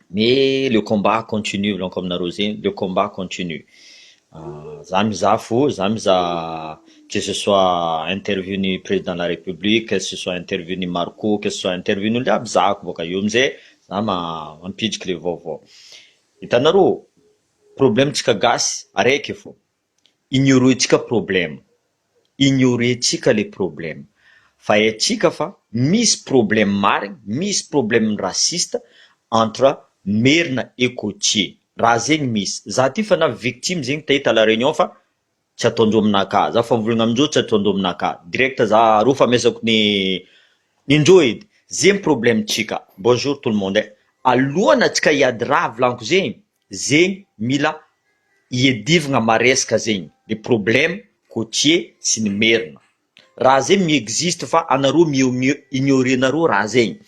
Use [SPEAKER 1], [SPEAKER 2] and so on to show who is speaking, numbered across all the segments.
[SPEAKER 1] Mais le combat continue, donc comme Narosé, le combat continue. Za mizaha fo, za mizaha que ce soit interview ny président de la République, que ce soit interview ny Marco, que ce soit interview n'olo aby zahako boka eo amizay za mampitriky le vaovao. Hitanareo, problemtsika gasy araiky fo. Ignorentsika problème. Ignorentsika le problème. Fa haintsika fa misy problème marigny, misy problème raciste entre merina et côtier. Raha zegny misy. Za ty fa na victime zegny tahita à la réunion fa tsy ataondreo aminakahy. Za fa mivolagna amindreo tsy ataondreo aminakahy. Direct za rô fa amezako ny indreo edy. Zegny problèmetsika. Bonjour tout le monde. Alohana antsika hiady raha volaniko zegny mila hiadivagna maresaka zegny. Le problème côtier sy ny merina. Raha zegny mi-existe fa anareo ignorenareo raha zegny.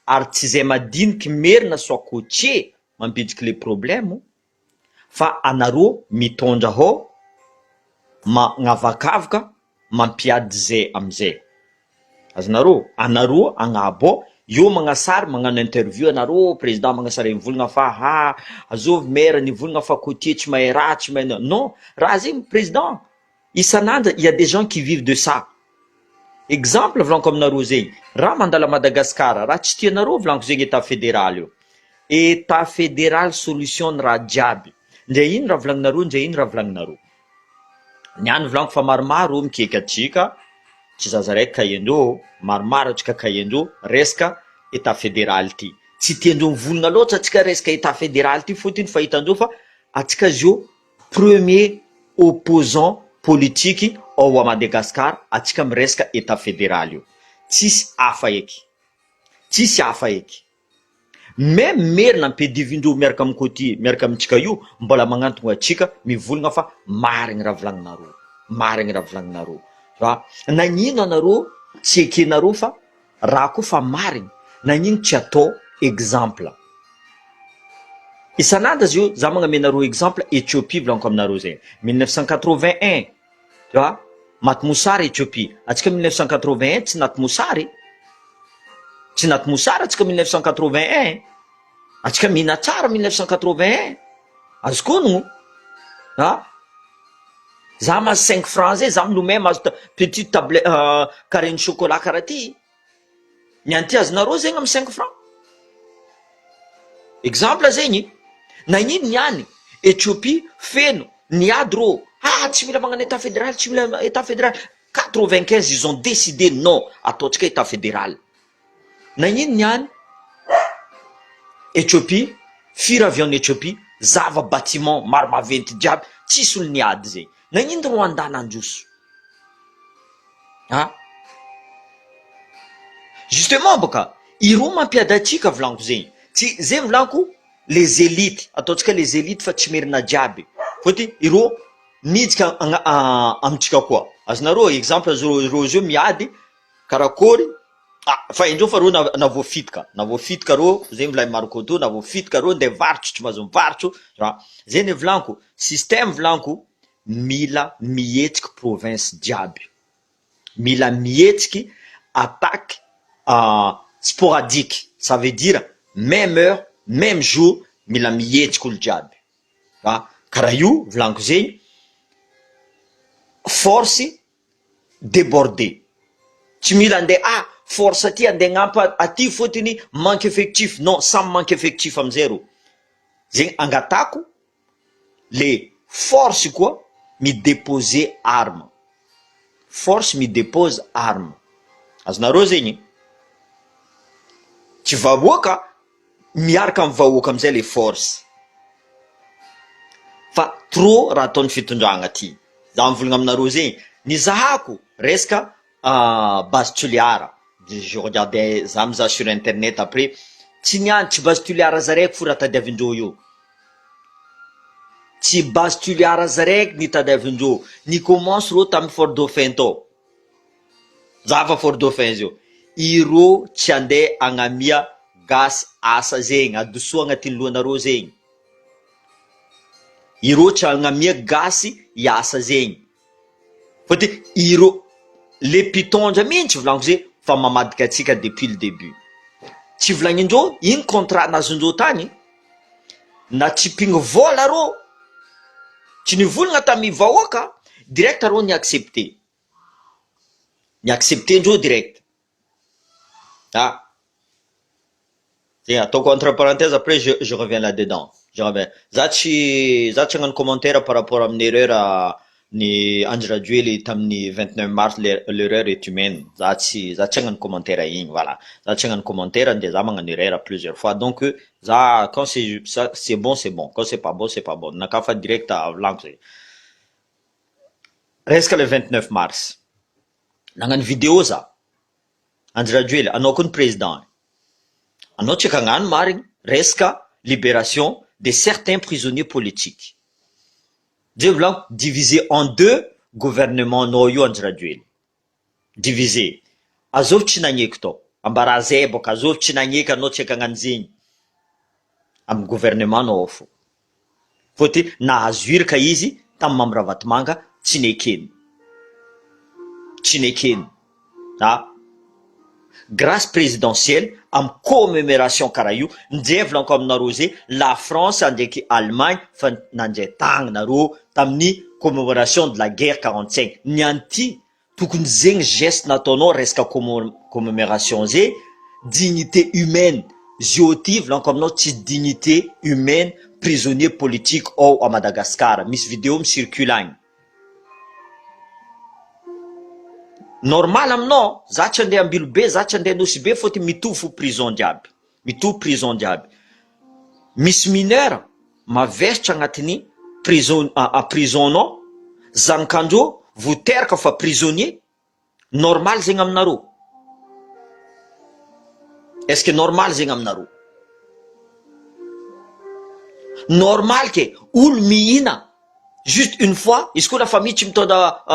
[SPEAKER 1] Ary tsy zay madiniky merina soit côtier mampitriky le problème fa anareo mitondra ao magnavakavaka mampiady zay amizay. Azonareo, anareo agnabo io magnasary magnano interview anareo président magnasary mivolagna fa azovy maire nivolagna fa côtier tsy mahay raha tsy mahay non, raha zegny président isan'andro il y a des gens qui vivent de ça. Exemple volaniko aminareo zegny, raha mandala Madagascar, raha tsy tianareo volaniko zegny état fédéral io. État fédéral solution raha jiaby. Ndray ino raha volagninareo, ndray ino raha volagninareo. Niany volaniko fa maromaro mikeka atsika, tsy zaza raiky kahiandreo, maromaro atsika kahiandreo, resaka état fédéral ty. Tsy tiandreo mivolagna loatra atsika resaka état fédéral ty fotony fahitandreo fa atsika zio premier opposant politique ao a Madagascar atsika miresaka état fédéral io. Tsisy hafa eky. Tsisy hafa eky. Même merina ampidivindreo miaraka amin'ny côté, miaraka amintsika io, mbola magnantogna atsika mivolagna fa marigny raha volagninareo. Marigny raha volagninareo. Ra nagnino anareo tsy ekenareo fa raha koa fa marigny, nagnino tsy atao exemple. Isan'andro azy io, za magnamenareo exemple Éthiopie volaniko aminareo zegny. 1981, tu vois, maty mosary Éthiopie. Atsika 1981 tsy naty mosary. Tsy naty mosary atsika 1981. Atsika mihina tsara 1981. Azo konogno. Za mahazo 5 francs zay, za milomay mahazo petite tablette carré chocolat karaha ty. Niany ty azonareo zegny amin'ny 5 francs. Exemple zegny, nagnino niany Éthiopie feno niady rô. Tsy mila magnano état fédéral, tsy mila état fédéral. 95 ils ont décidé non, ataotsika état fédéral. Nagnino niany Éthiopie, firy avion Éthiopie, zava bâtiment maro maventy jiaby, tsisy olo niady zegny. Nagnino Rwanda nandroso. Justement boka, iro mampiady atsika volaniko zegny. Tsy zegny volaniko les élites, ataotsika les élites fa tsy merina jiaby. Fôty iro midika amitsika koa. Azonareo exemple ro zio miady karakory. Fa indreo fa ro navoafitika ro zegny volay Marco to navoafitika ro nde varotro tsy mahazo mivarotro. Zegny volaniko, système volaniko mila mihetsiky province jiaby. Mila mihetsiky attaque sporadique. Ça veut dire même heure, même jour, mila mihetsiky olo jiaby. Karaha io volaniko zegny force débordée. Tsy mila ande force aty ande agnampy aty fôtony manque effectif. Non, samy manque effectif amizay ro. Zegny angatako le force koa midéposer arme. Force midépose arme. Azonareo zegny tsy vahoaka miaraka amin'ny vahoaka amizay le force. Fa trop raha ataon'ny fitondragna aty. Za mivolagna aminareo zegny, nizahako resaka base tuliara. Je regardais za mizaha sur internet après, tsy niany tsy base tuliara zaraiky fo raha tadiavindreo io. Tsy base tuliara zaraiky ny tadiavindreo. Ni commence ro tamin'ny Fort Dauphin to. Zava Fort Dauphin zio. Iro tsy ande agnamia gasy asa zegny, adosoa agnatin'ny lohanareo zegny. Iro tsy agnamia gasy iasa zegny. Fôty iro le mpitondra mihitsy volaniko zegny fa mamadika atsika depuis le début. Tsy volagnindreo ino contrat nazondreo tany. na tsy pigny vola rô tsy nivolagna tamin'ny vahoaka direct rô ny accepté ndreo direct. Tiens, ataoko entre parenthèses, après je reviens là-dedans. Je reviens. Za tsy hagnano commentaire par rapport amin'ny erreur ny Andry Rajoely tamin'ny 29 mars, l'erreur est humaine. Za tsy hagnano commentaire igny, voilà. Za tsy hagnano commentaire de za magnano erreur plusieurs fois. Donc za quand c'est bon, c'est bon. Quand c'est pas bon, c'est pas bon. Nakafa direct volagno zay. Resaka le 29 mars. Nagnano vidéo za. Andry Rajoely, anao koa ny président. Anao tsy kagnano marigny resaka libération de certains prisonniers politiques. Dieu voulant diviser en deux gouvernement nao io Andry Rajoely. Diviser. Azovy tsy nagneko tao. Ambara zay boka azovy tsy nagneko anao tsy kagnano zegny. Amin'ny gouvernement nao fo. Fôtony nahazo iraka izy tamin'ny Mambravatomanga tsy nekeny. Tsy nekeny. Grâce présidentielle am commémoration karaha io ndray volanko aminareo zay la France ndraiky Allemagne fa nandray tagnanareo tamin'ny commémoration de la guerre 45. Niany ty tokony zegny geste nataonao resaka commémoration zay dignité humaine. Zio ty volanko aminao tsy dignité humaine prisonnier politique ao à Madagascar. Misy vidéo misircule agny. Normal aminao, za tsy andeha ambilo be, za tsy andeha nosy be, fôtony mitovy fo prison jiaby. Mitovy prison jiaby. Misy mineur mavesitra agnatin'ny prison prisonnao, zanakandreo voteraka fa prisonnier. Normal zegny aminareo. Est-ce que normal zegny aminareo? Normal ke olo mihina juste une fois, izy koa la famille tsy mitondra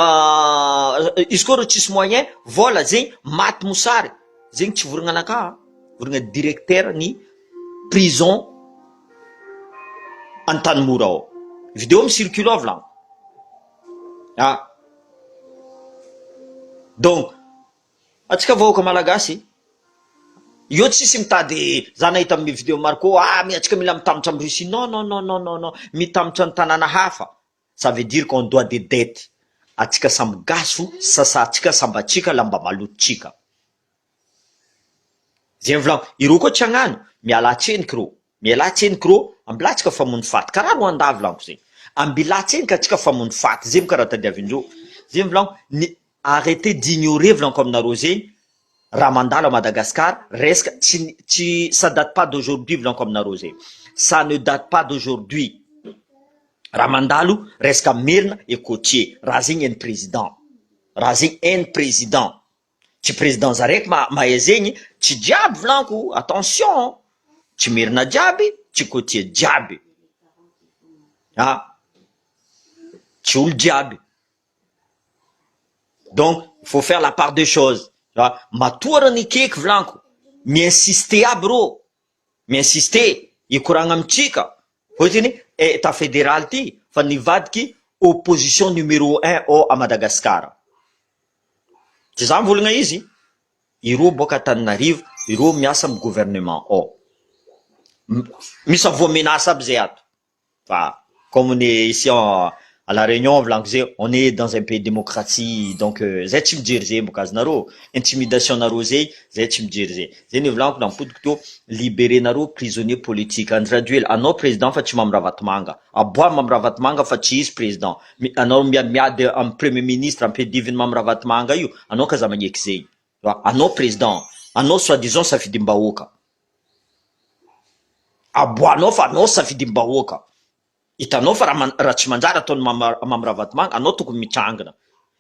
[SPEAKER 1] izy koa rô tsisy moyen, vola zegny maty mosary. Zegny tsy vorogna anaka, vorogna directeur ny prison Antanimora ao. Vidéo misircule ao volagno. Donc, atsika vahoaka malagasy, io tsisy mitady za nahita amin'ny vidéo maro koa, atsika mila mitambatra amin'ny Russie. Non, mitambatra ny tanàna hafa. Ça veut dire qu'on doit des dettes. Atsika samby gaso, sasatsika sambatsika lamba malototsika. Zegny volagno, ireo koa tsy hagnano, miala tsenika rô. Miala tsenika rô, ambilatsika famono faty. Karaha ro andavy volanko zegny. Ambila tsenika atsika famono faty. Zegny karaha tadiavindreo. Zegny volagno, arrêtez d'ignorer volanko aminareo zegny. Raha mandalo à Madagascar, resaka ça date pas d'aujourd'hui volanko aminareo zegny. Ça ne date pas d'aujourd'hui. Raha mandalo resaka merina ekotier. Raha zegny hain'ny président. Raha zegny hain'ny président. Tsy président zaraiky mahay zegny, tsy jiaby volanko, attention. Tsy merina jiaby, tsy kotier jiaby. Tsy olo jiaby. Donc, il faut faire la part des choses. Matoara ny keky volanko. Miinsister aby rô. Miinsister. Ikoragna amitsika. Fôtony état fédéral ty fa nivadiky opposition numéro 1 ao à Madagascar. Tsy za mivolagna izy. Ireo boka Antananarivo, ireo miasa amin'ny gouvernement ao. Misy voamenasa aby zay ato. Comme on est ici à la Réunion, on est dans un pays démocratie, donc zay tsy mijery zay boka azonareo. Intimidation nareo zay tsy mijery zay. Zay ny volanko nampodiko to, libérer nareo prisonnier politique. Andry Rajoely, anao président fa tsy Mambravatomanga. Aboa Mambravatomanga fa tsy izy président. Anao miady amin'ny premier ministre ampidiviny Mambravatomanga io, anao kaza magneky zay. Anao président, anao soi-disant safidim-bahoaka. Aboanao fa anao safidim-bahoaka. Hitanao fa raha tsy manjary ataony Mambravatomanga, anao tokony mitrangana.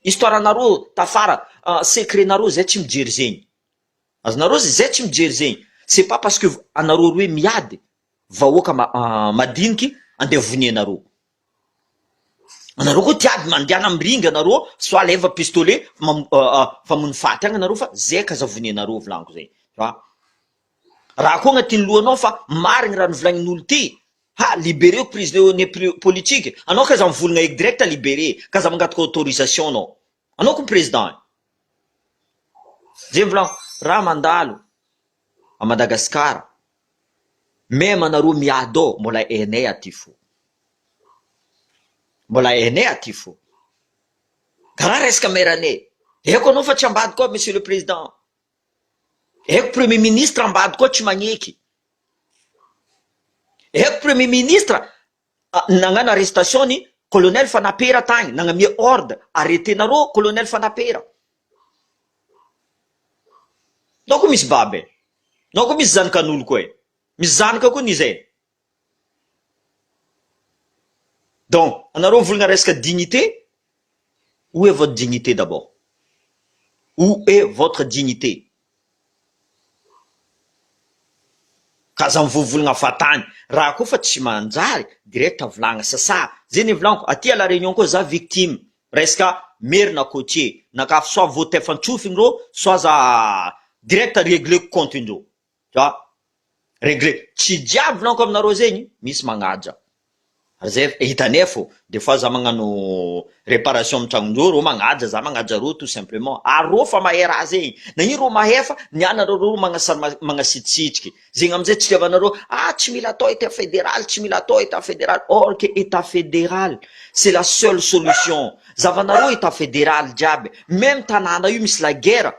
[SPEAKER 1] Histoire nareo tafara, secret nareo zay tsy mijery zegny. Azonareo zay tsy mijery zegny. C'est pas parce que anareo roe miady vahoaka madiniky andeha vonianareo. Anareo koa tiady mandiana amiringa anareo, soit leva pistolet famono faty agny anareo fa zay kaza vonianareo volanko zay. Raha koa agnatin'ny lohanao fa marigny raha novolagnin'olo ty, libéré prisonnier politique. Anao kaza mivolagna eky direct libéré, kaza mangataka autorisation anao. Anao koa président. Zay volanko, raha mandalo à Madagascar. Même anareo miado mbola hainay aty fo. Mbola hainay aty fo. Karaha resaka mairanay. Eko anao fa tsy ambady koa monsieur le président. Eko premier ministre ambady koa tsy magneky. Eko premier ministre nagnano arrestation ny colonel Fanapera tagny, nagnamia ordre arretenareo colonel Fanapera. Donc misy babe. Donc misy zanakan'olo koa e. Misy zanaka koa nizay. Donc anareo volagna resaka dignité. Où est votre dignité d'abord? Où est votre dignité? Kaza mivovolagna fatany. Raha koa fa tsy manjary, direct volagna sasa. Zay volagno, aty à la réunion koa za victime. Resaka maire na côtier. Nakafa soit voté fantsofigny rô, soit za direct régler compte indrô. Tu vois? Régler. Tsy diable volagno aminareo zegny, misy magnaja. Zay hitanay fo, des fois za magnano réparation amin'ny tragnondreo, rô magnaja, za magnaja rô tout simplement. Ary rô fa mahay raha zegny. Nagnino rô mahay fa nianareo rô magnasitsitsiky. Zegny amizay tsy tiavanareo, tsy mila atao état fédéral, tsy mila atao état fédéral. Or que état fédéral, c'est la seule solution. Zavanareo état fédéral jiaby. Même tanàna io misy la guerre.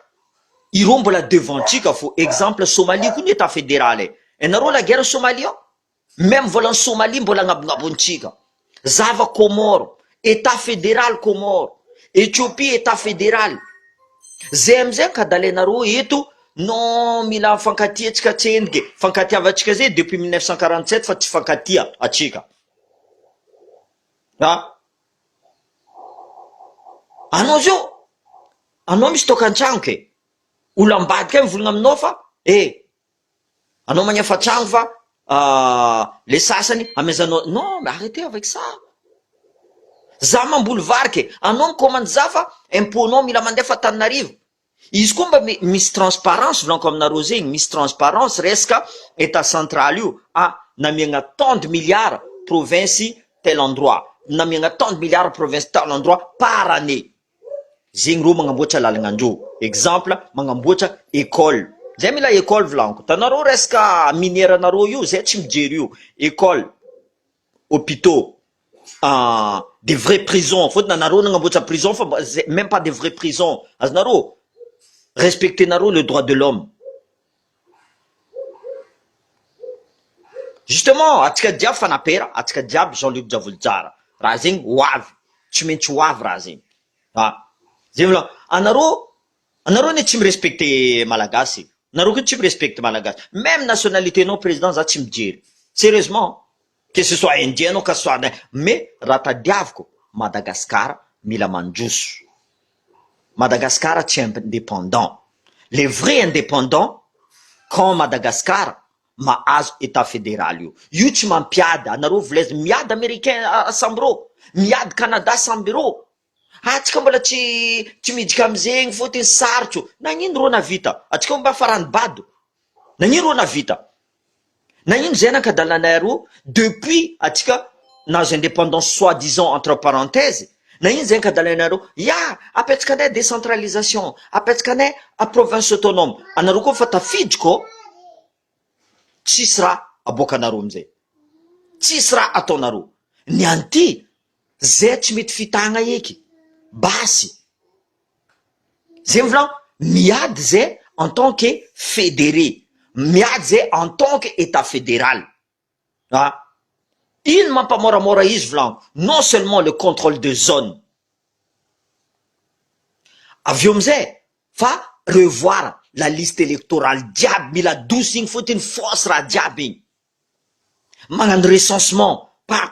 [SPEAKER 1] Irô mbola devantsika fo. Exemple Somalie koa ny état fédéral e. Enareo la guerre Somalie ao? Même volan'ny Somalie mbola agnabontsika. Zava Comore, état fédéral Comore. Éthiopie, état fédéral. Zay amizay kadalenareo eto, non mila fankatiatsika tsendike. Fankatiavatsika zay depuis 1947 fa tsy fankatia atsika. Anao zio, anao misy tokantragno ke. Olo ambadika mivolagna aminao fa, anao magnefa tragno fa les sasany amezanao. Non, mais arrêtez avec ça. Za mamboly varike, anao micommande za fa imponao mila mandefa Antananarivo. Izy koa mba misy transparence volaniko aminareo zegny, misy transparence resaka état central io. Namiagna tant de milliards province tel endroit, namiagna tant de milliards province tel endroit par année. Zegny rô magnamboatra lalagna-ndreo. Exemple, magnamboatra école. Zay mila école volaniko. Tanareo resaka minière nareo io, zay tsy mijery io. École, hôpitaux, des vraies prisons. Fôtony anareo nagnamboatra prison fa même pas des vraies prisons. Azonareo respecter nareo le droit de l'homme. Justement, atsika diaby Fanapera, atsika diaby Jean-Luc Javolijara. Raha zegny hoavy, tsy maintsy hoavy raha zegny. Zay vola, anareo ne tsy mirespecte malagasy. Nareo koa tsy mirespecte malagasy. Même nationalité non président za tsy mijery. Sérieusement, que ce soit indien ou que ce soit, mais raha tadiaviko, Madagascar mila mandroso. Madagascar tsy indépendant. Les vrais indépendants, quand Madagascar mahazo état fédéral io. Io tsy mampiady, anareo volaizy miady américain samby rô, miady Canada samby rô. Atsika mbola tsy midika amizegny fôtiny sarotro. Nagnino rô navita? Atsika mba farany bado. Nagnino rô navita? Nagnino zay nankadalanay rô depuis atsika nazo indépendance soi-disant entre parenthèses. Nagnino zay nankadalanay rô? Apetsakanay décentralisation, apetsakanay province autonome. Anareo koa fa tafidiko, tsisy raha aboakanareo amizay. Tsisy raha ataonareo. Ny anty, zay tsy mety fitagna eky. Basy. Zay volan, miady zay en tant que fédéré. Miady zay en tant que état fédéral. Ino mampamoramora izy volan? Non seulement le contrôle de zone. Avy amizay, fa revoir la liste électorale diable, mila douce igny fôtiny fausse raha diable igny. Magnano recensement, pa.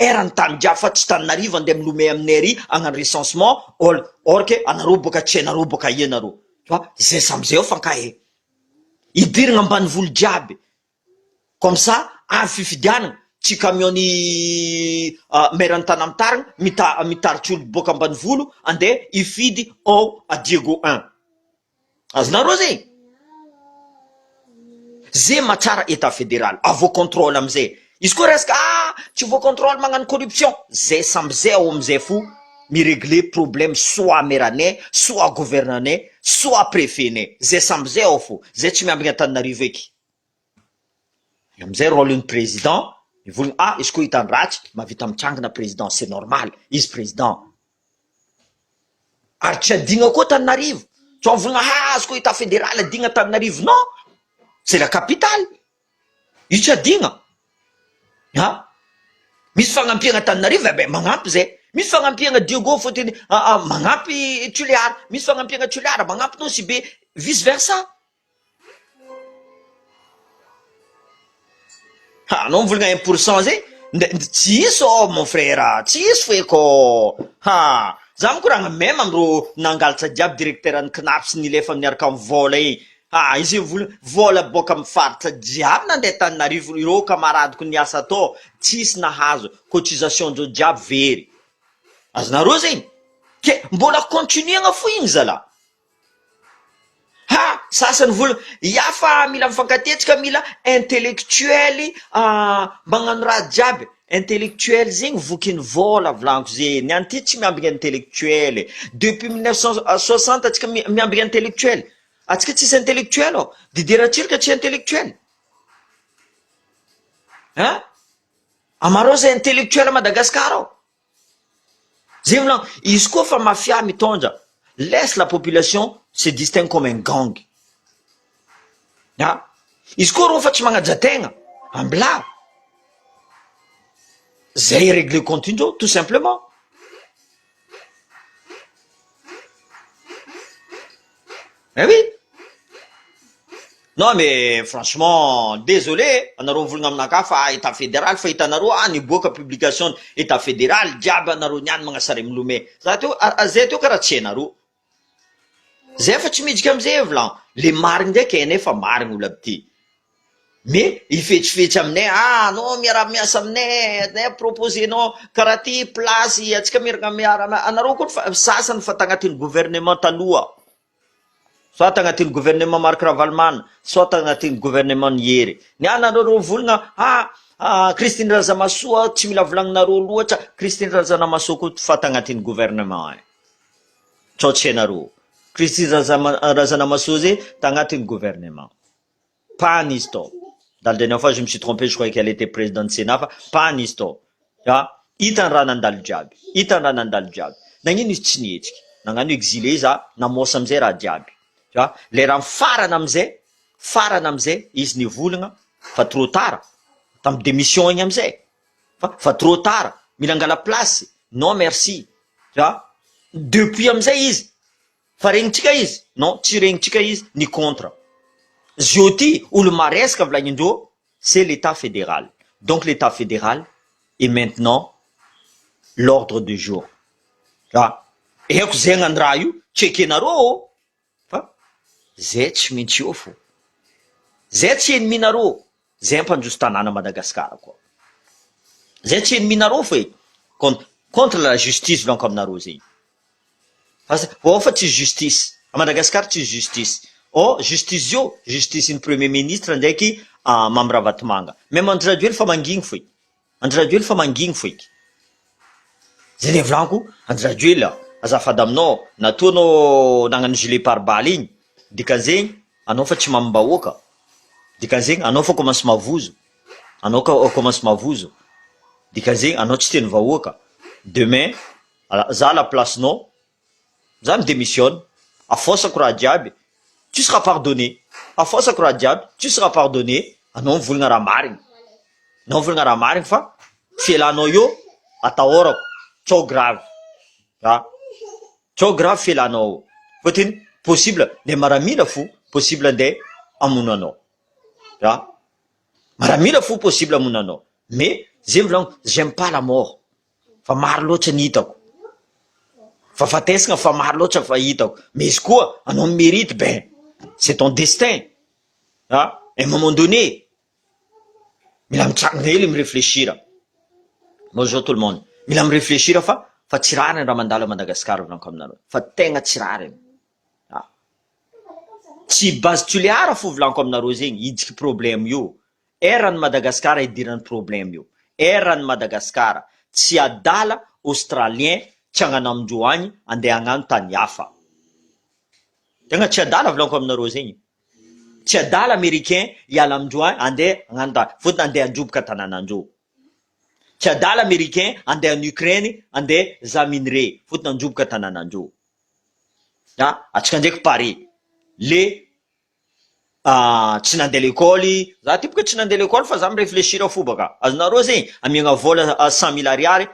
[SPEAKER 1] Erany tany diaby fa tsy Antananarivo andeha milomay aminay ary agnano recensement, or que anareo boka tsy hainareo boka ianareo. Zay samizay ao fankahe. Idirigna ambanivolo jiaby. Comme ça, avy fifidianana, tsy camion-ny maire-ny tany amitarigny mitaritry olo boka ambanivolo andeha ifidy ao à Diego 1. Azonareo zegny? Zay mahatsara état fédéral. Avo contrôle amizay. Izy koa resaka tsy vo contrôle magnano corruption. Zay samby zay ao amizay fo mirégler problème soit mairanay, soit gouvernanay, soit préfetnay. Zay samby zay ao fo. Zay tsy miambigny Antananarivo eky. amizay rôlen'ny président mivolagna izy koa hitany ratsy mahavita mitrangana président c'est normal izy président ary tsy adigna koa Tananarivo tsy mivolagna izy koa état fédéral adigna Tananarivo non c'est la capitale io tsy adigna misy fagnampiagna Tananarivo magnampy zay, misy fagnampiagna Diego foteny magnampy Toliara, misy fagnampiagna Toliara magnampy Nosy be vice versa. Anao mivolagna 1% zay tsy isy mon frère tsy isy foeko za moko raha même amro nangalatra jiaby directeur any Knaps nilefa miaraka amin'ny vola izy vola boka amin'ny faritra jiaby nandeha Tananarivo ireo kamaradiko niasa atao tsisy nahazo cotisation ndreo jiaby very azonareo zegny ke mbola continuegna fo igny zala sasany vola yafa mila mifankatetsika mila intellectuel magnano raha jiaby intellectuel zegny vokiny vola volaniko zegny anty tsy miambigny intellectuel depuis 1960 atsika miambigny intellectuel atsika tsisy intellectuel Didier Ratsirika tsy intellectuel amareo zay intellectuel Madagasikara zegny volagno izy koa fa mafia mitondra laisse la population se distingue comme un gang izy koa reo fa tsy magnajategna ambila zay régler compte indreo tout simplement oui non mais franchement désolé anareo mivolagna aminaka fa état fédéral fa hitanareo niboaka publication état fédéral jiaby anareo niany magnasara milome zay teo karaha tsy hainareo zay fa tsy midika amizay volan le marigny ndraiky nefa marigny olo aby ty mais ifetsifetsy aminay anao miara-miasa aminay proposenao karaha ty place atsika miara anareo koa fa sasany fa tagnatin'ny gouvernement taloha soit tagnatin'ny gouvernement Marc Ravalomanana soit tagnatin'ny gouvernement Niery anareo volagna Christine Razamasoa tsy mila volagninareo loatra Christine Razamasoa koa fa tagnatin'ny gouvernement tsao tsy hainareo Christine Razamasoa zay tagnatin'ny gouvernement pas un histoire. Dans la dernière fois, je me suis trompé, je croyais qu'elle était présidente du Sénat, pas un histoire. Hitan raha nandalo jiaby, hitan raha nandalo jiaby. Nagnino izy tsy nihetsika, nagnano exilé za, namosa amizay raha jiaby. Le raha farana amizay, izy nivolagna fa trop tard, tamy démission igny amizay. Fa trop tard, mila angala place, non merci. Depuis amizay izy, fa regnitsika izy, non, tsy regnitsika izy, ni contre. Zioty, olo maresaka volagnin-dreo, c'est l'état fédéral. Donc l'état fédéral est maintenant l'ordre du jour. Eko zay gn'andraha io, tsekenareo fa zay tsy maintsy eo fo. Zay tsy enneminareo, zay mpandroso tanàna Madagasikara koa. Zay tsy enneminareo fa contre la justice volaniko aminareo zegny. Fa tsy justice, a Madagasikara tsy justice. Justice io, justice ny premier ministre ndraiky Mamy Ravatomanga. Même Andry Rajoelina fa mangigny foiky. Andry Rajoelina fa mangigny foiky. Zay le volaniko, Andry Rajoelina, azafady aminao, nataonao nagnano gilet pare-balle igny, dikan'zegny, anao fa tsy mamim-bahoaka. Dikan'zegny, anao fa commence mavozo. Anao commence mavozo. Dikan'zegny, anao tsy teny vahoaka. Demain, za la place-nao, za midémissionne, afosako raha jiaby. Tu seras pardonné. Afosako raha jiaby, tu seras pardonné. Anao mivolagna raha marigny. Anao mivolagna raha marigny fa fialanao io atahorako. Tsao grave. Tsao grave fialanao. Fotiny possible nde maramila fo possible nde amono anao. Maramila fo possible amono anao. Mais zay mivolagna j'aime pas la mort. Fa maro loatra ny hitako. Fa fatesagna fa maro loatra fa hitako. Mais izy koa anao mérite c'est ton destin. À un moment donné, mila mitragna hely miréfléchir. Bonjour tout le monde. Mila miréfléchir fa tsy rariny raha mandalo a Madagasikara volaniko aminareo. Fa tegna tsy rariny. Tsy base Toliara fo volaniko aminareo zegny hidiky problème io. Eran'ny Madagasikara hidiran'ny problème io. Eran'ny Madagasikara tsy adala Australien tsy hagnano amindreo agny andeha hagnano tany hafa. Tegna tsy adala volaniko aminareo zegny. tsy adala américain hiala amindreo any andeha agnano fotony andeha androboka tanànandreo. Tsy adala américain andeha any Ukraine andeha zaminre fotony androboka tanànandreo. Atsika ndraiky pare le tsy nandeha l'école, za ty boka tsy nandeha l'école fa za mirefléchir fo baka. Azonareo zegny amiagna vola 100 000 ariary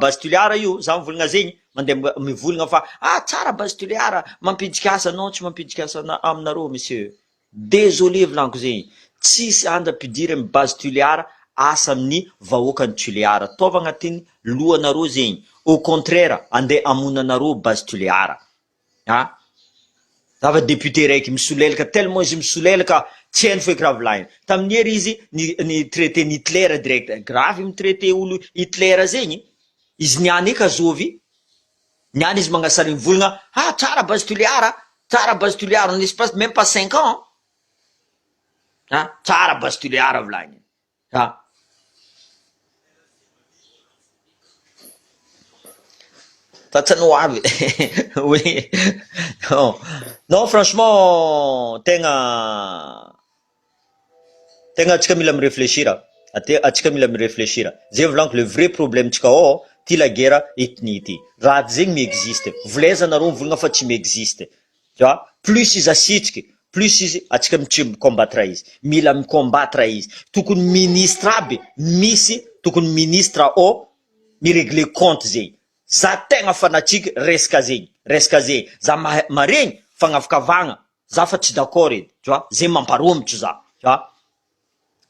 [SPEAKER 1] base tuliara io, za mivolagna zegny mandeha mivolagna fa tsara base tuliara mampidika asa. Non, tsy mampidika asa aminareo monsieur, désolé volaniko zegny, tsisy andram-pidiry amy base tuliara asa amin'ny vahoakany tuliara, taova agnatin'ny lohanareo zegny. Au contraire andeha amonanareo base tuliara. Zava député raiky misolelaka tellement izy misolelaka tsy hainy feky raha volainy. Tamin'ny hery izy ny traité ny Hitler direct, gravy mi traité olo Hitler zegny. Izy niany eky azovy, niany izy magnasary mivolagna tsara base tuliara, tsara base tuliara en espace même pas 5 ans. Tsara base tuliara volainy. Tatsanao aby. Oui. Non, franchement tegna atsika mila miréfléchir. Atsika mila miréfléchir. Zay volaniko le vrai problème tsika ty la guerre ethnie ty. Raha zegny miexiste. Volezanareo mivolagna fa tsy miexiste. Tu vois? Plus izy asitriky, plus izy atsika micombattre izy. Mila micombattre izy. Tokony ministre aby misy, tokony ministre mirégler compte zegny. Za tegna fanatriky resaka zegny, za maregny fagnavakavagna, za fa tsy d'accord edy, tu vois, zay mamparomotro za, tu vois,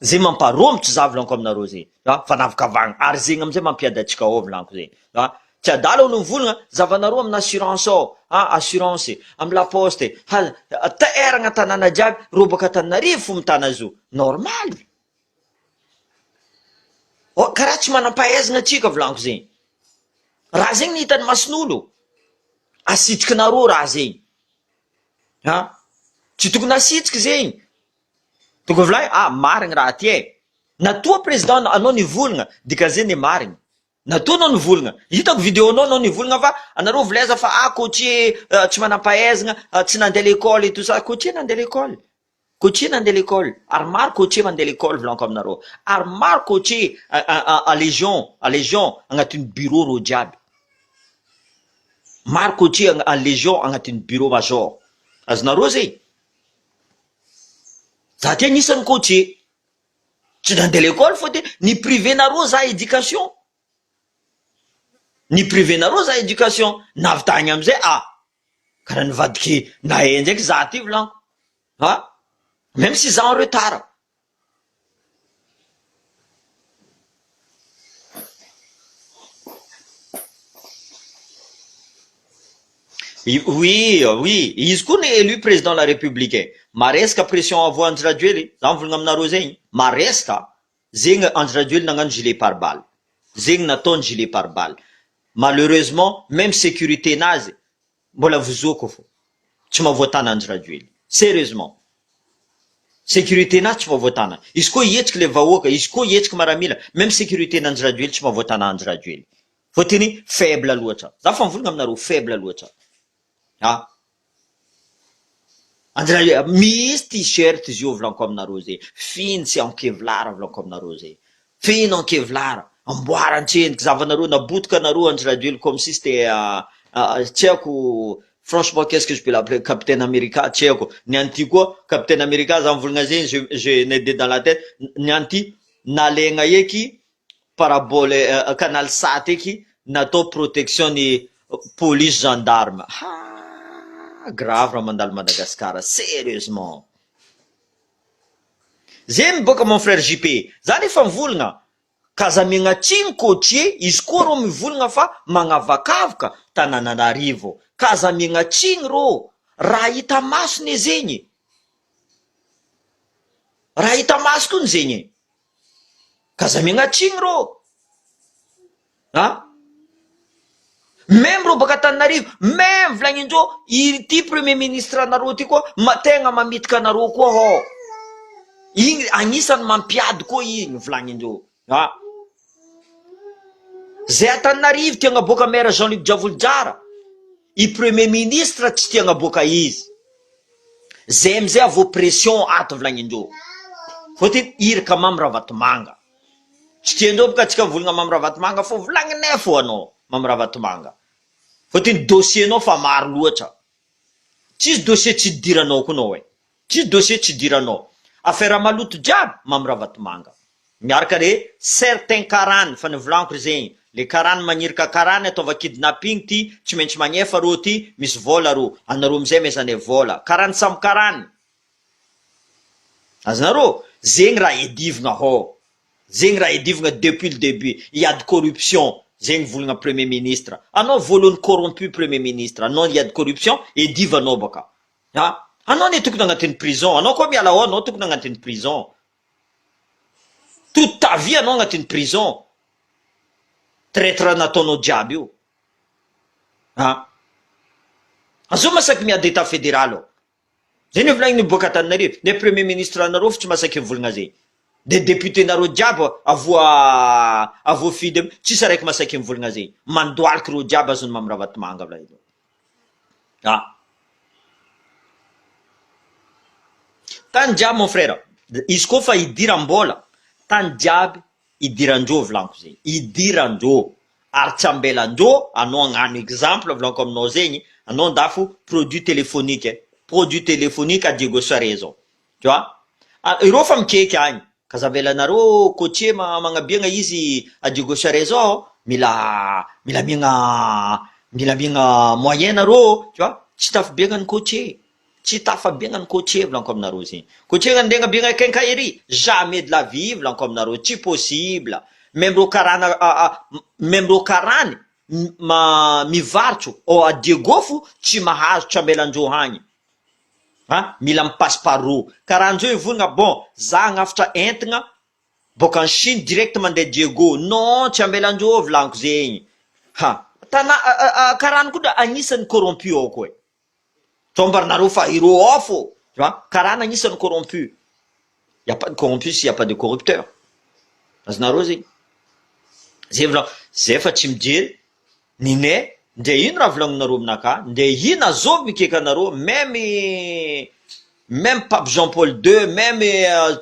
[SPEAKER 1] zay mamparomotro za volaniko aminareo zegny, tu vois, fagnavakavagna, ary zegny amizay mampiady atsika volaniko zegny, tu vois, tsy adala olo mivolagna zavanareo amin'ny assurance assurance amy la poste tairagna tanàna jiaby robaka Antananarivo fo mitana zo, normal. Karaha tsy manam-pahaizana atsika volaniko zegny. Raha zegny ny hitany mason'olo, asitriky nareo raha zegny. Tsy tokony asitriky zegny. Tokony volay marigny raha ty natoa président anao nivolagna dikan'izay marigny. Natoa anao nivolagna. Hitako vidéonao nivolagna fa anareo volaiza fa coach tsy manam-pahaizana, tsy nandeha l'école et tout ça. Coach nandeha l'école. Coach nandeha l'école. Ary maro coach mandeha l'école volaniko aminareo. Ary maro coach à légion agnatin'ny bureau reo jiaby. Maro coach à légion agnatin'ny bureau major. Azonareo zegny. Za ty agnisan'ny coach. Tsy nandeha l'école fa ty ni privé nareo za éducation. Ni privé nareo za éducation. Navitagny amizay karaha nivadiky nahay ndraiky za ty volaniko. Même si za en retard. Oui, izy koa ny élu président de la République. Maresaka pression avo Andry Rajoely, za mivolagna aminareo zegny, maresaka zegny Andry Rajoely nagnano gilet pare-balle. Zegny nataony gilet pare-balle. Malheureusement, même sécurité nazy mbola vozoko fo. Tsy mahavoatana Andry Rajoely. Sérieusement. Sécurité nazy tsy mahavoatana. Izy koa hihetsiky le vahoaka, izy koa hihetsiky maramila, même sécurité n'Andry Rajoely tsy mahavoatana Andry Rajoely. Fotony faible loatra. Za fa mivolagna aminareo faible loatra. Andry misy t-shirt izy io volaniko aminareo zay. Fino tsy ankevlara volaniko aminareo zay. Fino ankevlara. Amboaran-tsendriky zavanareo nabotoka anareo Andry Rajoely comme si c'était tsy haiko. Franchement, qu'est-ce que je peux l'appeler? Capitaine America, tsy haiko. Nianty koa, Capitaine America, za mivolagna zegny, je n'ai dans la tête. Nianty, nalegna eky, parabole, canal sat eky, natao protection ny police gendarme. Grave raha mandalo Madagascar, sérieusement. Zegny boka mon frère JP, za nefa mivolagna, kaza megnatsiny coachier, izy koa rô mivolagna fa magnavakavaka Tananarivo. Kaza megnatsiny rô, raha hita masony zegny. Raha hita maso kony zegny. Kaza megnatsiny rô. Même rô baka Tananarivo, même volagnindreo, ity premier ministre anareo ty koa, tegna mamitika anareo koa igny agnisan'ny mampiady koa igny volagnindreo. Zay Antananarivo tia agnaboaka maire Jean-Luc Javolodrara, i premier ministre tsy tia agnaboaka izy. zay amizay avô pression ato volagnin-dreo fôtiny iraka mamy Ravatomanga tsy tiandreo boka atsika volagna mamy Ravatomanga fô volagninay fô anao mamy Ravatomanga fôtiny dossier-nao fa maro loatra tsisy dossier tsy idiranao koa anao tsisy dossier tsy idiranao affaire maloto jiaby mamy Ravatomanga miaraka re certain karany fa nivolaniko zegny le karany maniraka karany ataova kidnapping ty tsy maintsy magnefa rô ty misy vola rô anareo amizay mezanay vola karany samy karany azanareo zegny raha edivagna ho zegny raha edivagna depuis le début il y a de corruption zegny volagna premier ministre anao voalohany corrompu premier ministre anao il y a de corruption edivanao baka anao ne tokony agnatin'ny prison anao koa miala ao anao tokony agnatin'ny prison toute ta vie anao agnatin'ny prison traître nataonao jiaby io azao masaky miady état fédéral ao zegny volagniny boaka Antananarivo ne premier ministre anareo fa tsy masaky mivolagna zegny de député nareo jiaby avo fidy tsisy araiky masaky mivolagna zegny mandoaliky reo jiaby azony mamy Ravatomanga volahy tany jiaby mon frère izy koa fa idiram-bola tany jiaby idirandreo volaniko zegny idirandreo ary tsy ambelandreo anao agnano exemple volaniko aminao zegny anao ndafo produit téléphonique à Diego Soare zao tu vois ireo fa mikeky agny ka zavelanareo coaché magnabiagna izy à Diego Soare zao mila miagna moyen nareo tu vois tsy tafabiagna ny coaché tsy tafabiagna ny coaché volaniko aminareo zegny coaché andeha biagna quincaillerie jamais de la vie volaniko aminareo tsy possible même reo karany mivarotro à Diego fo tsy mahazo tsy ambelandreo agny mila mi-passeport karahan'zao ivolagna bon za agnafatra entagna boka en Chine direct mandeha Diego non tsy ambelandreo volaniko zegny karany koa agnisan'ny corrompu ao koa tombarinareo fa ireo ao fô karany agnisan'ny corrompu y a pas de corrompu s'il y a pas de corrupteur azonareo zegny zay fa tsy mijery ninay nde ino raha volagninareo aminaka nde ino azovy mikeka anareo même pape Jean Paul II même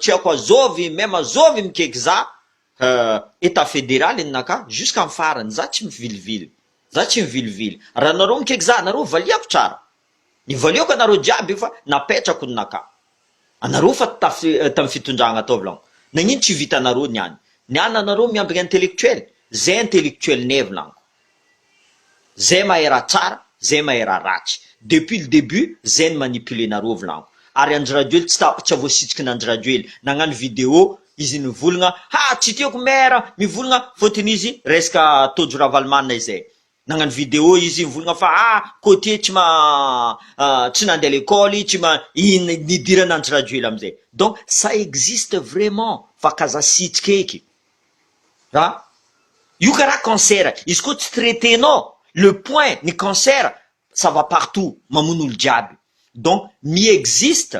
[SPEAKER 1] tsy haiko azovy même azovy mikeka za état fédéral ninaka jusqu'en farany za tsy mivilivily raha nareo mikeka za anareo valiako tsara nivaliako anareo jiaby fa napetrako ninaka anareo fa tamy fitondragna atao volaniko nagnino tsy vita anareo niany anareo miambigny intellectuel zay intellectuel nay volaniko zay mahay raha tsara zay mahay raha ratsy depuis le début zay ny manipule nareo volaniko ary Andry Rajoely tsy avoasitriky n'Andry Rajoely nagnano vidéo izy nivolagna tsy tiako maire mivolagna fôtiny izy resaka Todro Ravalomanina izay nagnano vidéo izy mivolagna fa côté tsy nandeha l'école tsy nidiran'Andry Rajoely amizay donc ça existe vraiment fa kazasitrika eky io karaha cancer izy koa tsy traitenao le point ni cancer ça va partout mamono olo jiaby donc mi-existe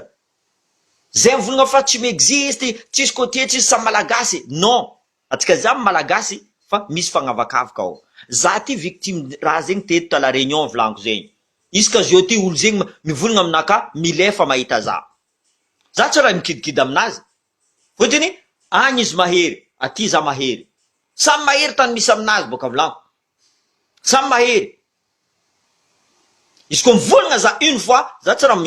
[SPEAKER 1] zay mivolagna fa tsy mi-existe tsisy côté tsisy samy malagasy non atsika zamy malagasy fa misy fagnavakavaka ao za ty victime raha zegny teto à la réunion volaniko zegny izy ka zio ty olo zegny mivolagna aminaka milefa mahita za tsy raha mikidikidy aminazy fôtiny agny izy mahery aty za mahery samy mahery tany misy aminazy boka volaniko samy mahery izy koa mivolagna za une fois za tsy raha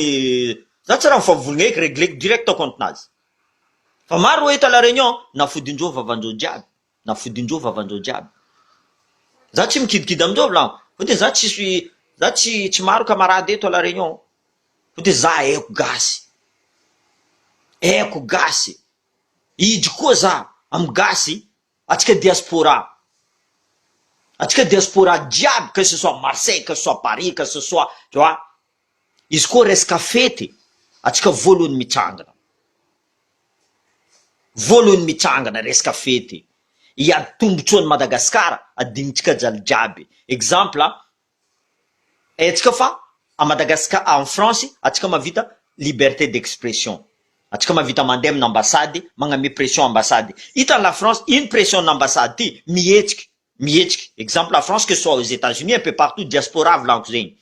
[SPEAKER 1] mifavolagna eky régleko direct ao comptenazy fa maro eto à la réunion nafodindreo vavandreo jiaby za tsy mikidikidy amindreo volaniko fôtiny za tsy maro camarade eto à la réunion fôtiny za haiko gasy idry koa za amy gasy atsika diaspora diable que ce soit Marseille que ce soit Paris que ce soit tu vois izy koa resaka fety atsika voalohany mitsangana resaka fety iady tombontsoan'ny Madagasikara adinitsika jiaby exemple atsika fa à Madagascar en France atsika mavita liberté d'expression atsika mavita mandeha amin'ny ambassady magname pression ambassady hitan'ny la France ino pression n'ambassady ty mihetsiky exemple la France que ce soit aux États-Unis un peu partout diaspora volaniko zegny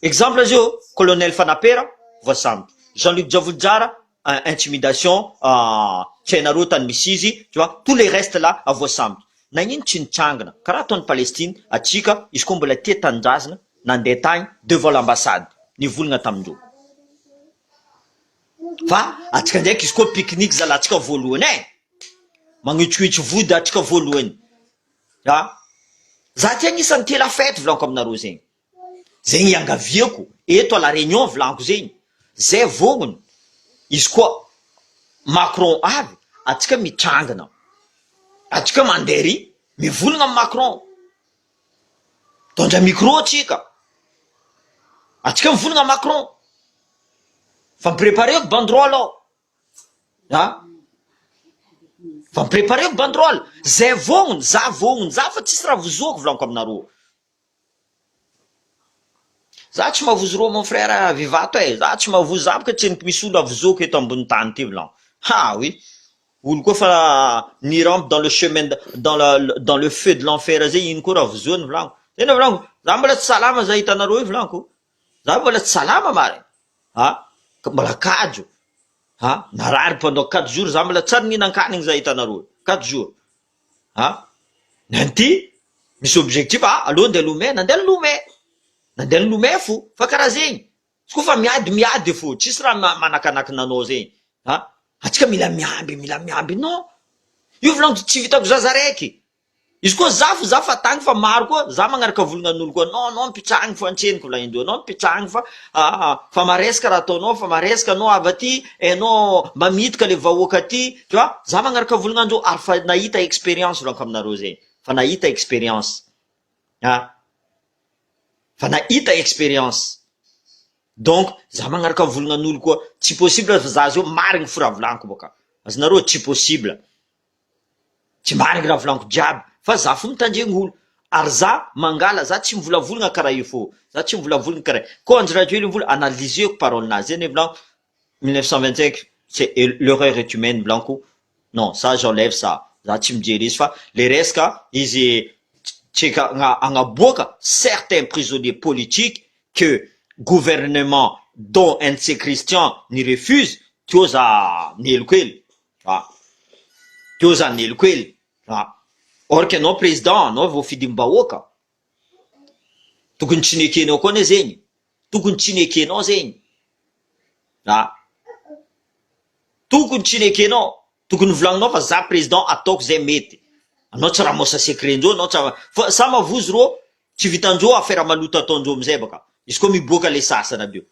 [SPEAKER 1] exemple azy io colonel Fanapera voasambotra, Jean-Luc Javoljara intimidation tsy hainareo tany misy izy, tu vois, tous les restes là voasambotra. Nagnino tsy nitrangana karaha ataon'ny Palestine, atsika izy koa mbola tia tanindrazana nandeha tany devant l'ambassade nivolagna tamindreo. Fa atsika ndraiky izy koa pique-nique zalatsika voalohany magnitsohitso vody atsika voalohany. Za ty agnisan'ny tia la fête volaniko aminareo zegny. Zegny iangaviako eto à la réunion volaniko zegny. Zay vognony izy koa Macron avy atsika mitrangana. Atsika mandeha ry mivolagna amin'ny Macron. Tondra micro atsika. Atsika mivolagna amin'ny Macron. Fa miprepareko banderole fa miprepareko banderole. Zay vognony, za fa tsisy raha vozoako volaniko aminareo. Za tsy mavozo rô mon frère vivato za tsy mavozo za bôka tsy misy olo avozoko eto ambony tany ty volaniko. Oui. Olo koa fa ni rampe dans le chemin dans le feu de l'enfer zay ino koa raha vozoany volaniko. Tena volaniko, za mbola tsy salama za hitanareo io volaniko. Za mbola tsy salama mare. Mbola kajo. Narary pendant 4 jours za mbola tsary nihinan-kanigny za hitanareo. 4 jours. Nanty misy objectif aloha andeha Lomé, nandeha Lomé fo, fa karaha zegny. Tsy koa fa miady fo, tsisy raha manakanakinanao zegny. Atsika mila miamby non. Io volaniko tsy vitako zaza raiky. Izy koa za fa tagny fa maro koa, za magnaraka volagna koa, non mpitragny fo antseniko volagnin'indreo, non mpitragny fa maresaka raha ataonao, fa maresaka anao avy aty, anao mamitaka le vahoaka aty, tu vois, za magnaraka volagnan-dreo ary fa nahita expérience volaniko aminareo zegny, fa nahita expérience. Fa nahita expérience. Donc za magnaraka volagnan' koa, tsy possible fa za zao marigny fo raha volaniko boka. Azonareo tsy possible. Tsy marigny raha volaniko jiaby. Fa za fo mitandregny olo. Ary za mangala, za tsy mivolavolagna karaha io fo. Za tsy mivolavolagna karaha. Ko Andry Rajoelina vola analyseko parole-nazy. Zay volaniko 1925 c'est l'erreur est humaine volaniko. Non, ça j'enlève ça. Za tsy mijery izy fa le resaka izy tsika agnaboaka certains prisonniers politiques que gouvernement dont un de ces Christians n'y refuse, teo za neloko hely. Teo za neloko hely. Or que anao président, anao voafidimbahoaka. Tokony tsy nekenao koa ne zegny. Tokony tsy nekenao zegny. Tokony tsy nekenao. Tokony volagninao fa za président ataoko zay mety. Anao tsy raha mosa secret-ndreo, anao tsy fa sa mavozo rô, tsy vitandreo affaire maloto ataondreo amizay baka. Izy koa miboaka le sasany aby io.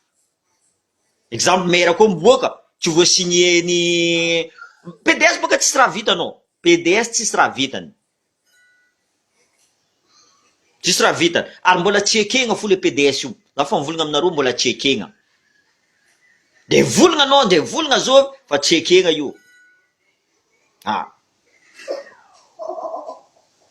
[SPEAKER 1] Exemple maire koa miboaka, tsy voasigné ny PDS baka tsisy raha vitanao. PDS tsisy raha vitany. Tsisy raha vitany. Ary mbola tsy ekegna fo le PDS io. Za fa mivolagna aminareo mbola tsy ekegna. De volagna anao, de volagna zao fa tsy ekegna io.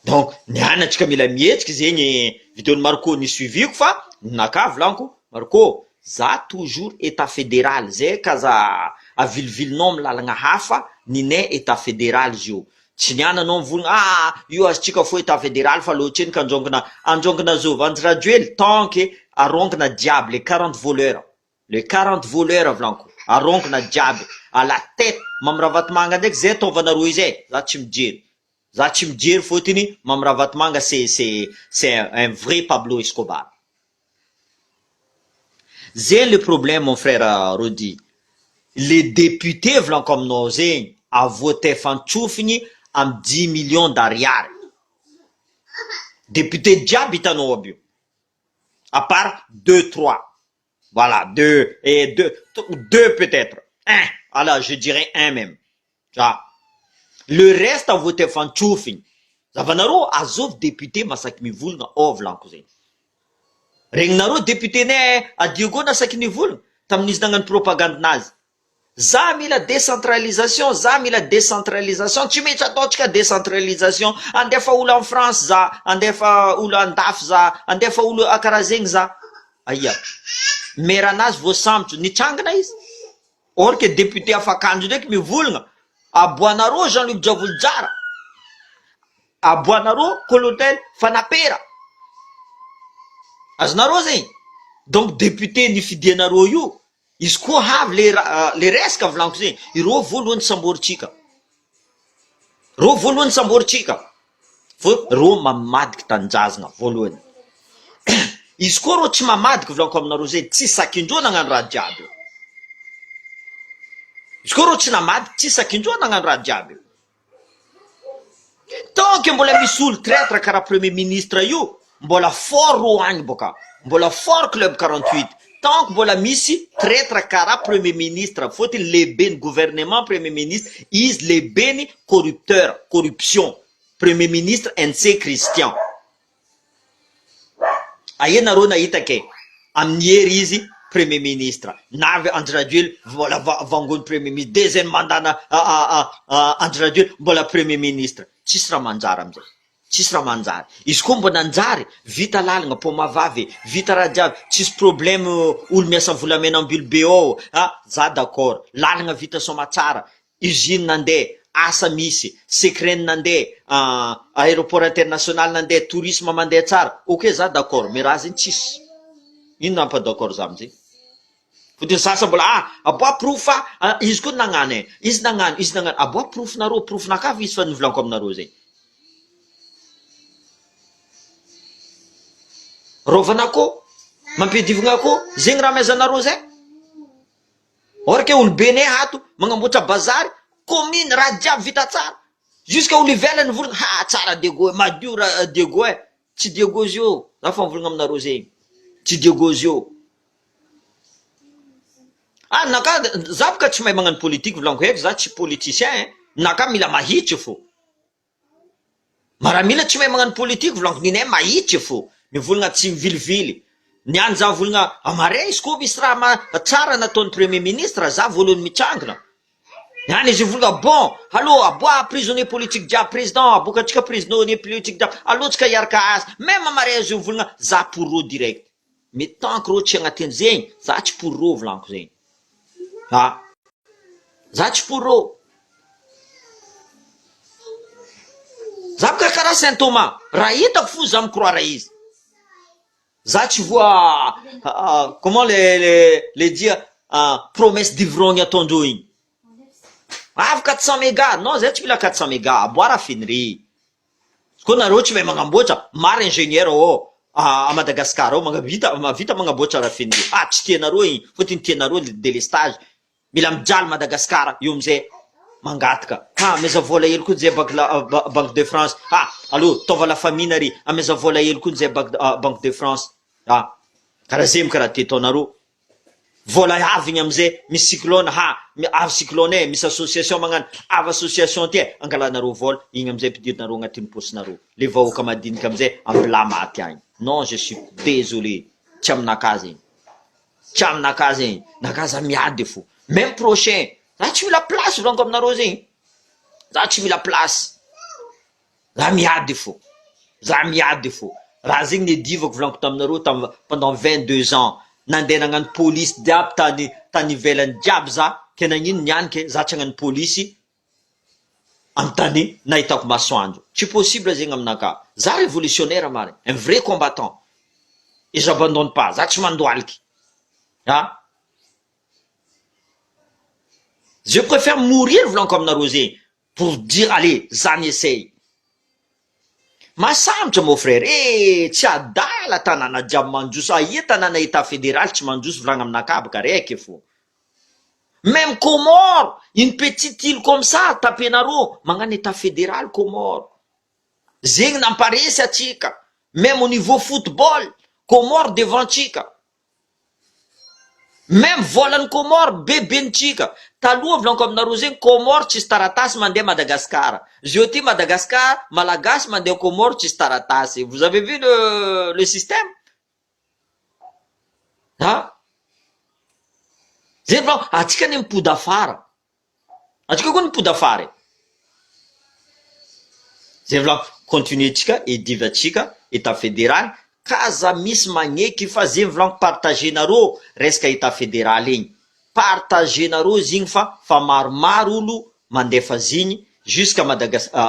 [SPEAKER 1] Donc nianatsika mila mihetsiky zegny vidéon'ny Marco ny suiviko fa naka volaniko, Marco, za toujours état fédéral zay ka za avilivilinao amin'ny lalagna hafa ninay état fédéral zio. Tsy niananao mivolagna io azontsika fo état fédéral fa loatra eny ka androngana zov Andry Rajoely tant que arongana diable les 40 voleurs. Les 40 voleurs volaniko, arongana diable à la tête Mamirahavatmanga ndraiky zay ataovanareo izay, za tsy mijery. Za tsy mijery fôtiny Mamirahavatmanga c'est un vrai Pablo Escobar. C'est le problème mon frère Rodi. Les députés volaniko aminao zegny a voté fantsofigny am 10 millions d'ariary. Député jiaby hitanao aby io. À part 2-3. Voilà, 2 peut-être. 1. Alors, je dirais 1 même. Le reste a voté fantsofigny. Zavanareo azov député masaky mivolagna volaniko zegny. Regninareo député ne adio nasaky nivolagna tamin'izy nagnano propagandanazy. Za mila décentralisation, tsy maintsy ataotsika décentralisation, andefa olo en France za, andefa olo andafy za, andefa olo karaha zegny za. Aia, meranazy voasambotra, nitrangana izy. Or que député afakandro ndraiky mivolagna, aboanareo Jean-Luc Javoljara, aboanareo colonel Fanapera. Azonareo zegny. donc député nifidianareo io izy koa avy le resaka volaniko zegny ireo voalohany samboritsika reo voalohany samboritsika vo reo mamadiky tanjazana voalohany izy koa reo tsy mamadiky volaniko aminareo zay tsy sakindroa nagnano raha jiaby izy koa reo tsy namadiky tsy sakindroa nagnano raha jiaby tant que mbola misy olo traître karaha premier ministre io mbola fort ro agny boka mbola fort club 48 tant que mbola misy traître karaha premier ministre fôtiny lehibeny gouvernement premier ministre izy lehibeny corrupteur corruption premier ministre NC Christian ahenareo nahita ke amin'ny hery izy premier ministre navy Andry Rajoelina mbola vangony premier ministre deuxième mandana Andry Rajoelina mbola premier ministre tsisy raha manjary amizay tsisy raha manjary izy koa mbo nanjary vita lalagna pomavavy vita raha jiaby tsisy problème olo miasa volamena ambily be ao za d'accord lalagna vita soma tsara usine nandeha asa misy secret nandeha aéroport international nandeha tourisme mandeha tsara ok za d'accord mais raha zany tsisy ino nampa d'accord za amizay fotiny sasa mbola aboa proof izy koa nagnano izy nagnano aboa proof nareo proof nakavy izy fa nivolaniko aminareo zay rovana ko mampiadivagna ko zegny raha maizanareo zay orake olobene ato magnamboatra bazary commune raha jiaby vita tsara jusqu'à olo ivelany volagna tsara dego madio raha dego tsy dego izy io za fa mivolagna aminareo zegny tsy dego izy io naka za boka tsy mahay magnano politique volaniko heky za tsy politicien naka mila mahitry fo maramila tsy mahay magnano politique volaniko ninay mahitry fo mivolagna tsy mivilivily niany za volagna amare izy koa misy raha tsara nataon'ny premier ministre za voalohany mitrangina niany izy volagna bon allo aboa prisonnier politique jiaby président abokatsika prisonnier politique jiaby alotsika hiaraka asa même amare izy volagna za pour ro direct mais tant que ro tsy agnatin' zegny za tsy pour ro volaniko zegny za tsy pour ro za boka karaha Saint Thomas raha hitako fo za mikroira izy za tsy voa comment le dire promesse d'ivrogny ataondreo igny avy 400 méga non zay tsy mila 400 méga aboa raffinerie koa nareo tsy mahay magnamboatra maro ingénieur a Madagascar ao vita magnamboatra raffinerie tsy tianareo igny fôtiny tianareo délestage mila mijaly Madagascar io amizay mangataka ameza vola hely koa zay banque de France allo tova la famille nary ameza vola hely koa zay banque de France karaha zay karaha ty ataonareo vola avy igny amizay misy cyclone avy cyclone misy association magnano avy association ty angalanareo vola igny amizay ampidirinareo agnatin'ny posinareo le vahoaka madinika amizay ambila maty agny non je suis désolé tsy aminaka zegny tsy aminaka zegny naka za miady fo même prochain za tsy mila place volaniko aminareo zegny za tsy mila place za miady fo raha zegny nedivako volaniko taminareo pendant 22 ans nandeha nagnano police jiaby tany ivelany jiaby za ke nagnino niany ke za tsy hagnano polisy amy tany nahitako masoandro tsy possible zegny aminaka za révolutionnaire mari un vrai combattant et j'abandonne pas za tsy mandoaliky je préfère mourir volaniko aminareo zegny pour dire allez za ny essaye masambotra mon frère tsy adala tanàna jiaby mandroso ia tanàna état fédéral tsy mandroso volagna aminakabaka raiky fo même Comore une petite île comme ça tapenareo magnano état fédéral Comore zegny namparesy atsika même au niveau football Comore devant tsika même volany Comore bebenitsika taloha volaniko aminareo zegny Comore tsisy taratasy mandeha Madagascar zio ty Madagascar malagasy mandeha Comore tsisy taratasy vous avez vu le système zay volaniko atsika ny mipody afara atsika koa nipody afara zay volaniko continuer tsika edivatsika état fédéral kaza misy magneky fa zay volaniko partagenareo resaka état fédéral igny partagenareo zigny fa maromaro olo mandefa zigny jusqu'à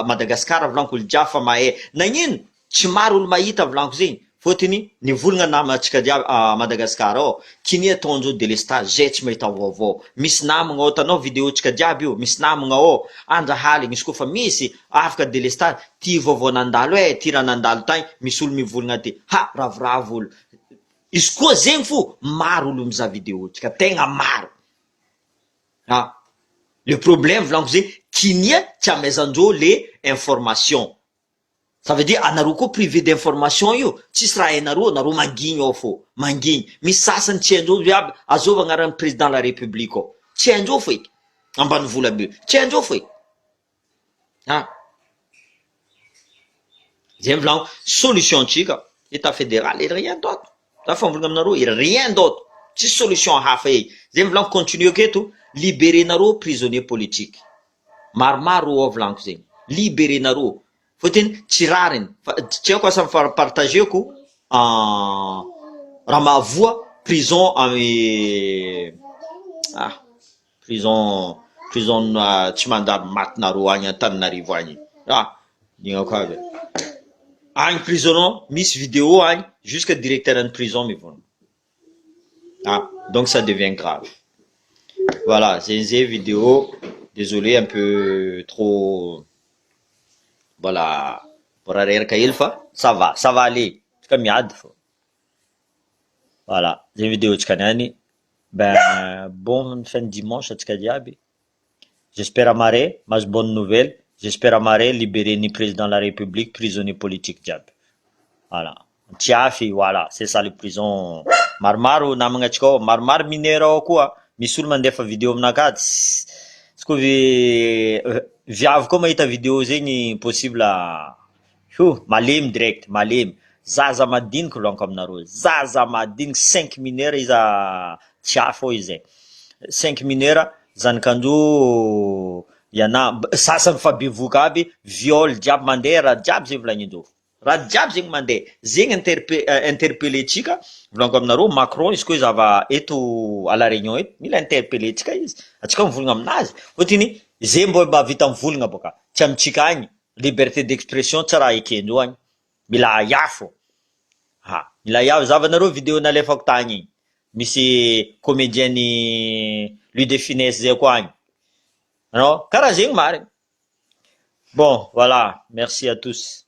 [SPEAKER 1] Madagascar volaniko olo jiaby fa mahay nagnino tsy maro olo mahita volaniko zegny fôtony nivolagna namantsika jiaby a Madagasikara ao kini ataon'izao délestage zay tsy mahita vaovao misy namagna ao tanao vidéotsika jiaby io misy namagna ao andrahaligny izy kofa misy afaka délestage ty vaovao nandalo ty raha nandalo tagny misy olo mivolagna ty ha ravoravo olo izy koa zegny fo maro olo mizaha vidéotsika tegna maro ha le problème volaniko zegny kinia tsy amaizandreo le information. Ça veut dire anareo koa privé d'information io tsisy raha hainareo mangigny ao fô mangigny misy sasany tsy haindreo jiaby azova agnaran'ny président de la république ao tsy haindreo feky ambany vola be tsy haindreo feky ha zay volaniko solution tsika état fédéral et rien d'autre za fambolagna aminareo et rien d'autre tsisy solution hafa zay volaniko continue aketo libérenareo prisonnier politique maromaro ao volaniko zegny libérenareo fôtiny tsy rariny tsy haiko asa mipartageko raha mahavoa prison prison tsy mandary matinareo agny Antananarivo agny igna koa avy agny prison misy vidéo agny jusqu'à directeur en prison mivona donc ça devient grave. Voilà, c'est une vidéo, désolé un peu trop, voilà, pour arrière Kailfa, ça va aller, c'est comme yad. Voilà, c'est une vidéo de Kanani. Ben, bonne fin de dimanche à Tkadiabi. J'espère amarrer, mais bonne nouvelle. J'espère amarrer, libérer ni président de la République, prisonnier politique diab. Voilà. Tiafi, voilà, c'est ça les prisons. Marmaro, namangachko, marmar minero quoi. Misy olo mandefa vidéo aminakahy tsy koa viavy koa mahita vidéo zegny possible malemy direct malemy zaza madiniky lonko aminareo zaza madiniky 5 mineurs iza tsy afo izy 5 mineurs zanakandro yana sasany fa bevoka aby viol jiaby mandeha raha jiaby zegny volagninjô raha jiaby zegny mandeha zegny interpellé tsika volaniko aminareo Macron izy koa izy ava eto à la réunion eto mila interpellé tsika izy atsika mivolagna aminazy fôtiny zay mba vita mivolagna boka tsy amitsika agny liberté d'expression tsy raha ekendreo agny mila iafo mila iafo zavanareo vidéo nalefako tagny igny misy comédienne Louis de Funès zay koa agny anao karaha zegny marigny bon voilà merci à tous.